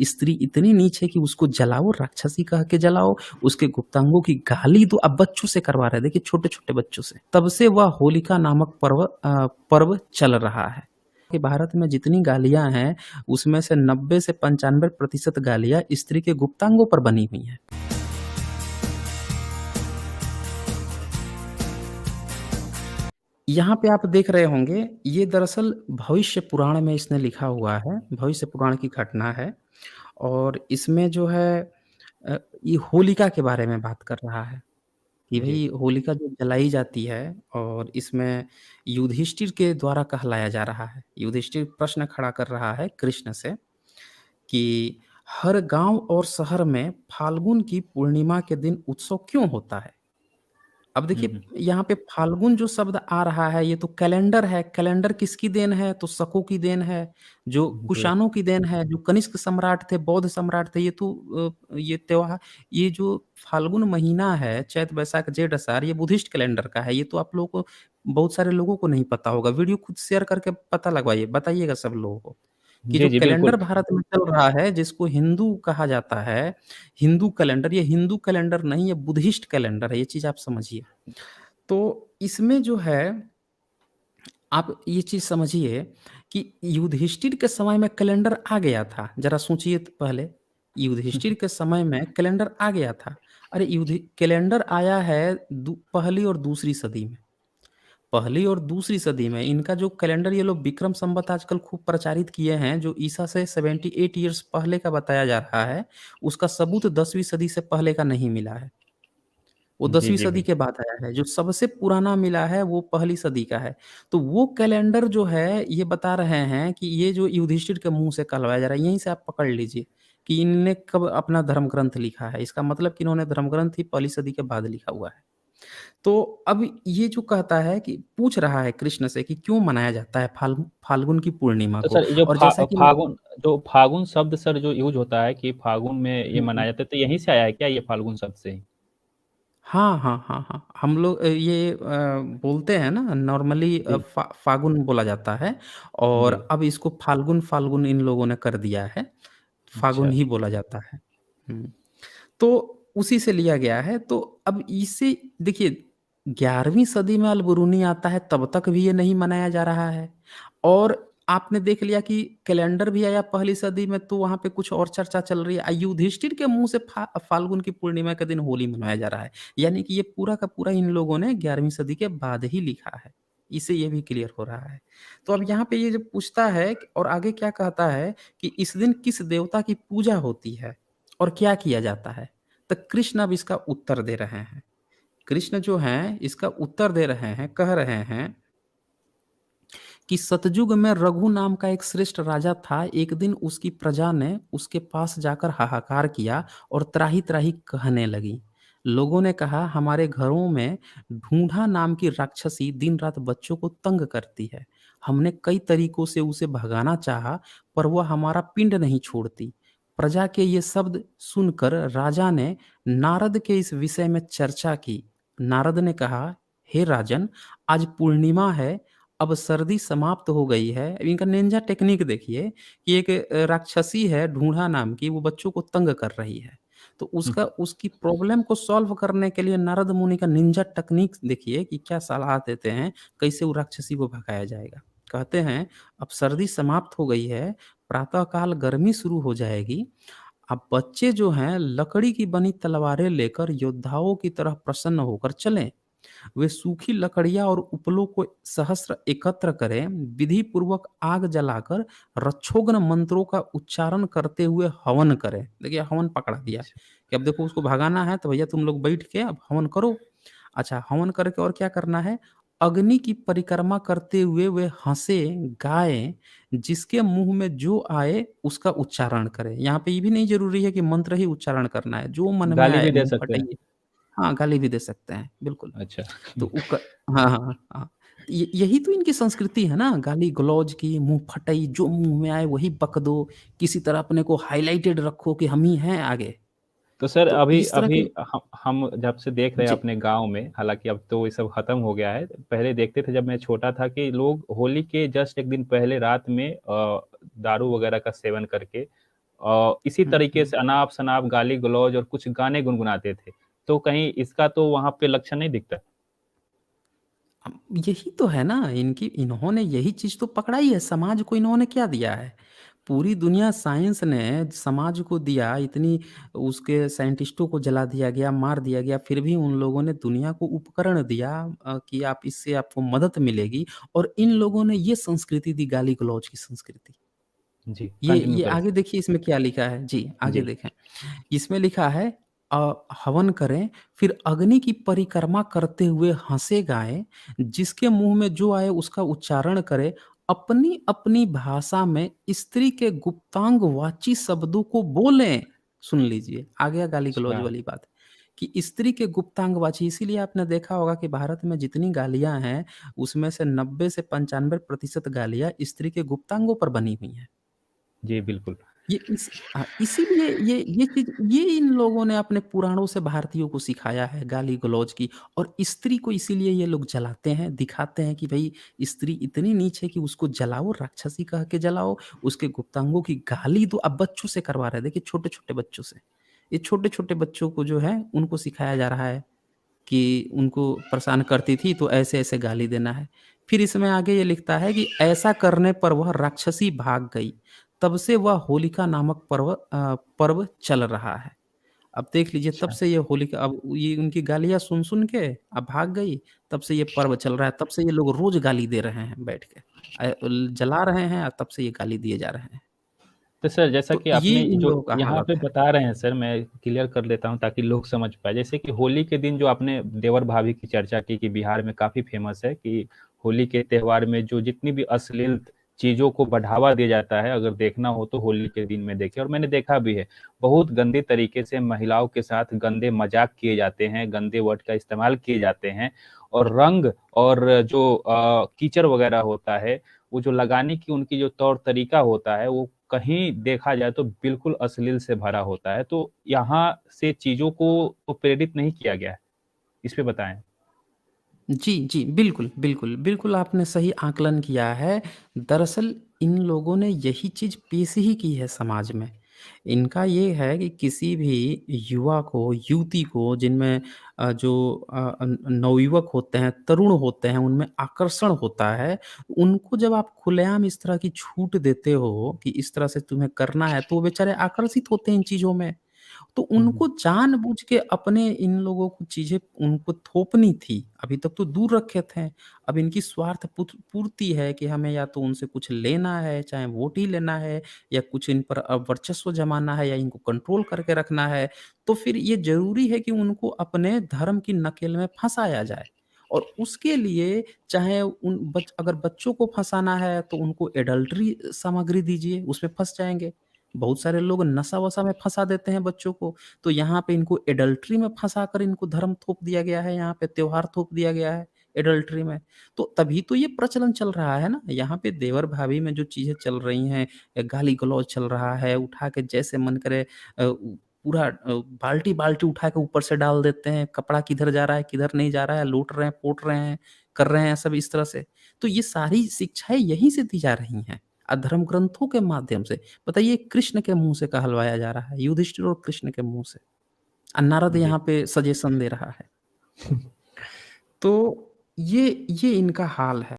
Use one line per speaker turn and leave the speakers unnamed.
स्त्री इतनी नीच है कि उसको जलाओ, राक्षसी कह के जलाओ, उसके गुप्तांगों की गाली दो। अब बच्चों से करवा रहे, देखिए छोटे-छोटे बच्चों से। तब से वह होलिका नामक पर्व चल रहा है। कि भारत में जितनी गालियाँ हैं, उसमें से 90 से 95% गालियाँ स्त्री के गुप्तांगों पर बनी हुई हैं। यहाँ पे आप देख रहे होंगे, ये दरअसल भविष्य पुराण में इसने लिखा हुआ है, भविष्य पुराण की घटना है और इसमें जो है ये होलिका के बारे में बात कर रहा है कि
जी।
भई होलिका जो जलाई जाती है और इसमें युधिष्ठिर के द्वारा कहलाया जा रहा है। युधिष्ठिर प्रश्न खड़ा कर रहा है कृष्ण से कि हर गाँव और शहर में फाल्गुन की पूर्णिमा के दिन उत्सव क्यों होता है? अब
हुँ,
देखिए,
हुँ।
यहाँ पे फाल्गुन जो शब्द आ रहा है, ये तो कैलेंडर है। कैलेंडर किसकी देन है? तो शकों की देन है, जो
जी।
कुषाणों की देन है, जो कनिष्क सम्राट थे, बौद्ध सम्राट थे। ये तो ये त्योहार, ये जो फाल्गुन महीना है, चैत, वैशाख, जेठ, अषाढ़, ये बुद्धिस्ट कैलेंडर का है। ये तो आप लोगों को, बहुत सारे लोगों को नहीं पता होगा। वीडियो खुद शेयर करके पता लगवाइए, बताइएगा सब लोगों को कि जो
जी, जी,
कैलेंडर
बिल्कुल।
भारत में चल रहा है, जिसको हिंदू कहा जाता है, हिंदू कैलेंडर, ये हिंदू कैलेंडर नहीं, ये बुद्धिस्ट कैलेंडर है। ये चीज़ आप समझिए। तो इसमें जो है, आप ये चीज़ समझिए कि युधिष्ठिर के समय में कैलेंडर आ गया था। ज़रा सोचिए तो पहले, युधिष्ठिर के समय में कैलेंडर आ गया था। अरे युधि कैलेंडर आया है पहली और दूसरी सदी में। पहली और दूसरी सदी में इनका जो कैलेंडर ये लोग विक्रम संवत आजकल खूब प्रचारित किए हैं, जो ईसा से 78 ईयर्स पहले का बताया जा रहा है, उसका सबूत 10वीं सदी से पहले का नहीं मिला है। वो
जी,
10वीं
जी,
सदी के
बिल्कुल।
बाद आया है, जो सबसे पुराना मिला है वो पहली सदी का है। तो वो कैलेंडर जो है, ये बता रहे हैं कि ये जो युधिष्ठिर के मुँह से कहलवाया जा रहा है, यहीं से आप पकड़ लीजिए कि इनने कब अपना धर्म ग्रंथ लिखा है। इसका मतलब कि इन्होंने धर्म ग्रंथ ही पहली सदी के बाद लिखा हुआ है। तो अब ये जो कहता है कि पूछ रहा है कृष्ण से कि क्यों मनाया जाता है फाल्गुन की पूर्णिमा
तो
को,
सर ये जो
और जैसा कि मैं,
फागुन शब्द सर जो यूज़ होता है कि फागुन में ये
हुँ, हुँ।
मनाया जाता है, तो यहीं से आया है क्या ये फाल्गुन शब्द से ही?
हाँ, हाँ, हाँ, हाँ। हम लोग ये बोलते हैं ना नॉर्मली,
जी।
फागुन बोला जाता है और
जी।
अब इसको फाल्गुन फाल्गुन इन लोगों ने कर दिया है। फागुन
अच्छा।
ही बोला जाता है। हुँ। तो उसी से लिया गया है। तो अब इसे देखिए, 11वीं सदी में अल-बरूनी आता है, तब तक भी ये नहीं मनाया जा रहा है। और आपने देख लिया कि कैलेंडर भी आया पहली सदी में, तो वहाँ पे कुछ और चर्चा चल रही है। युधिष्ठिर के मुँह से फाल्गुन की पूर्णिमा के दिन होली मनाया जा रहा है। यानी कि ये पूरा का पूरा इन लोगों ने 11वीं सदी के बाद ही लिखा है। इससे ये भी क्लियर हो रहा है। तो अब यहाँ पे ये जो पूछता है और आगे क्या कहता है कि इस दिन किस देवता की पूजा होती है और क्या किया जाता है? तो कृष्ण अब इसका उत्तर दे रहे हैं। कृष्ण जो हैं इसका उत्तर दे रहे हैं, कह रहे हैं कि सतयुग में रघु नाम का एक श्रेष्ठ राजा था। एक दिन उसकी प्रजा ने उसके पास जाकर हाहाकार किया और त्राही-त्राही कहने लगी। लोगों ने कहा, हमारे घरों में ढूंढा नाम की राक्षसी दिन-रात बच्चों को तंग करती है। हमने कई तरीकों से उसे भगाना चाहा, पर वह हमारा पिंड नहीं छोड़ती। प्रजा के ये शब्द सुनकर राजा ने नारद के इस विषय में चर्चा की। नारद ने कहा, हे राजन, आज पूर्णिमा है, अब सर्दी समाप्त हो गई है। इनका निंजा टेक्निक देखिए कि एक राक्षसी है ढूढ़ा नाम की, वो बच्चों को तंग कर रही है। तो
हुँ,
उसकी प्रॉब्लम को सॉल्व करने के लिए नारद मुनि का निंजा टेक्निक देखिए कि क्या सलाह देते हैं, कैसे वो राक्षसी को भगाया जाएगा। कहते हैं, अब सर्दी समाप्त हो गई है, प्रातः काल गर्मी शुरू हो जाएगी। अब बच्चे जो हैं लकड़ी की बनी तलवारें लेकर योद्धाओं की तरह प्रसन्न होकर चलें। वे सूखी लकड़ियाँ और उपलों को सहस्र एकत्र करें, विधि पूर्वक आग जलाकर रक्षोघ्न मंत्रों का उच्चारण करते हुए हवन करें। देखिए हवन पकड़ा दिया
अच्छा।
कि अब देखो उसको भगाना है तो भैया तुम लोग बैठ के अब हवन करो। अच्छा, हवन करके और क्या करना है? अग्नि की परिक्रमा करते हुए वे हँसें, गाएँ, जिसके मुँह में जो आए उसका उच्चारण करें। यहाँ पे ये भी नहीं ज़रूरी है कि मंत्र ही उच्चारण करना है, जो मन में
गाली
आए
भी दे
मुँह
सकते हैं।
फटाइए। हाँ, गाली भी दे सकते हैं, बिल्कुल।
अच्छा।
तो उ क हाँ, हाँ, हाँ। यही तो इनकी संस्कृति है ना, गाली-गलौज की, मुँह फटई, जो मुँह में आए वही बक दो, किसी तरह अपने को हाइलाइटेड रखो कि हम ही हैं आगे।
तो सर
तो
अभी
इस तरह
अभी
के,
हम जब से देख रहे हैं
जी,
अपने गाँव में, हालाँकि अब तो ये सब खत्म हो गया है। पहले देखते थे जब मैं छोटा था कि लोग होली के जस्ट 1 दिन पहले रात में दारू वगैरह का सेवन करके इसी तरीके
हुँ।
से अनाप-शनाप गाली-गलौज और कुछ गाने गुनगुनाते थे। तो कहीं इसका तो वहाँ पे लक्षण नहीं दिखता?
यही तो है ना, इनकी इन्होंने यही चीज़ तो पकड़ा ही है, समाज को इन्होंने क्या दिया है? पूरी दुनिया साइंस ने समाज को दिया, इतनी उसके साइंटिस्टों को जला दिया गया, मार दिया गया, फिर भी उन लोगों ने दुनिया को उपकरण दिया कि आप इससे आपको मदद मिलेगी और इन लोगों ने ये संस्कृति दी गाली-गलौज की संस्कृति।
जी,
ये
कंटिन्यू
ये
करें।
आगे देखिए इसमें क्या लिखा है? जी, आगे
जी,
देखें। इसमें लिखा है हवन करें, फिर अग्नि की परिक्रमा करते हुए हँसे गाएँ, जिसके मुँह में जो आए उसका उच्चारण करे, अपनी-अपनी भाषा में स्त्री के गुप्तांगवाची शब्दों को बोलें। सुन लीजिए, आ गया गाली-गलौज
अच्छा।
वाली बात, कि स्त्री के गुप्तांगवाची इसीलिए आपने देखा होगा कि भारत में जितनी गालियाँ हैं, उसमें से 90 से 95% गालियाँ स्त्री के गुप्तांगों पर बनी हुई हैं।
जी, बिल्कुल।
इसीलिए ये चीज़ ये इन लोगों ने अपने पुराणों से भारतीयों को सिखाया है गाली-गलौज की और स्त्री को इसीलिए ये लोग जलाते हैं, दिखाते हैं कि भई स्त्री इतनी नीच है कि उसको जलाओ, राक्षसी कह के जलाओ, उसके गुप्तांगों की गाली दो। अब बच्चों से करवा रहे हैं, देखिए छोटे-छोटे बच्चों से। ये छोटे-छोटे बच्चों को जो है उनको सिखाया जा रहा है कि उनको परेशान करती थी तो ऐसे-ऐसे गाली देना है। फिर इसमें आगे ये लिखता है कि ऐसा करने पर वह राक्षसी भाग गई। तब से वह होलिका नामक पर्व चल रहा है। अब देख लीजिए तब
अच्छा।
से ये होलिका अब ये उनकी गालियाँ सुन-सुन के अब भाग गई, तब से ये पर्व चल रहा है, तब से ये लोग रोज़ गाली दे रहे हैं बैठ के। जला रहे हैं और तब से ये गाली दिए जा रहे हैं।
तो सर जैसा
तो
कि
ये
आपने
इन
जो
लोगों का
यहाँ
हालत
पे
है।
बता रहे हैं सर, मैं क्लियर कर देता हूँ ताकि लोग समझ पाएँ। जैसे कि होली के दिन जो आपने देवर-भाभी की चर्चा की कि बिहार में काफ़ी फ़ेमस है कि होली के त्योहार में जो जितनी भी अश्लील चीज़ों को बढ़ावा दिया जाता है, अगर देखना हो तो होली के दिन में देखें और मैंने देखा भी है। बहुत गंदे तरीके से महिलाओं के साथ गंदे मज़ाक किए जाते हैं, गंदे वर्ड का इस्तेमाल किए जाते हैं और रंग और जो कीचड़ वगैरह होता है, वो जो लगाने की उनकी जो तौर-तरीका होता है, वो कहीं देखा जाए तो बिल्कुल अश्लील से भरा होता है। तो यहाँ से चीज़ों को तो प्रेरित नहीं किया गया है। इस पे बताएँ?
जी, जी। बिल्कुल, बिल्कुल। बिल्कुल आपने सही आकलन किया है। दरअसल इन लोगों ने यही चीज़ पेश ही की है समाज में। इनका ये है कि किसी भी युवा को, युवती को जिनमें जो नवयुवक होते हैं, तरुण होते हैं, उनमें आकर्षण होता है, उनको जब आप खुलेआम इस तरह की छूट देते हो कि इस तरह से तुम्हें करना है, तो वो बेचारे आकर्षित होते हैं इन चीज़ों में। तो
हुँ, हुँ।
उनको जानबूझ के अपने इन लोगों को चीज़ें उनको थोपनी थी। अभी तक तो दूर रखे थे। अब इनकी स्वार्थ पूर्ति है कि हमें या तो उनसे कुछ लेना है, चाहे वोट ही लेना है या कुछ इन पर वर्चस्व जमाना है या इनको कंट्रोल करके रखना है। तो फिर ये ज़रूरी है कि उनको अपने धर्म की नकेल में फँसाया जाए। और उसके लिए चाहे अगर बच्चों को फँसाना है तो उनको एडल्टरी सामग्री दीजिए, उसमें फँस जाएँगे। बहुत सारे लोग नशा-वशा में फँसा देते हैं बच्चों को, तो यहाँ पे इनको एडल्टरी में फँसाकर इनको धर्म थोप दिया गया है, यहाँ पे त्योहार थोप दिया गया है एडल्टरी में। तो तभी तो ये प्रचलन चल रहा है ना, यहाँ पे देवर-भाभी में जो चीज़ें चल रही हैं, गाली-गलौज चल रहा है, उठा के जैसे मन करे पूरा बाल्टी-बाल्टी उठा के ऊपर से डाल देते हैं, कपड़ा किधर जा रहा है, किधर नहीं जा रहा है, लूट रहे हैं, पोट रहे हैं, कर रहे हैं सब इस तरह से। तो ये सारी शिक्षाएँ यहीं से दी जा रही हैं, अधर्म ग्रंथों के माध्यम से। बताइए कृष्ण के मुँह से कहलवाया जा रहा है, युधिष्ठिर और कृष्ण के मुँह से। नारद
जी।
यहाँ पे सजेशन दे रहा है। तो ये इनका हाल है।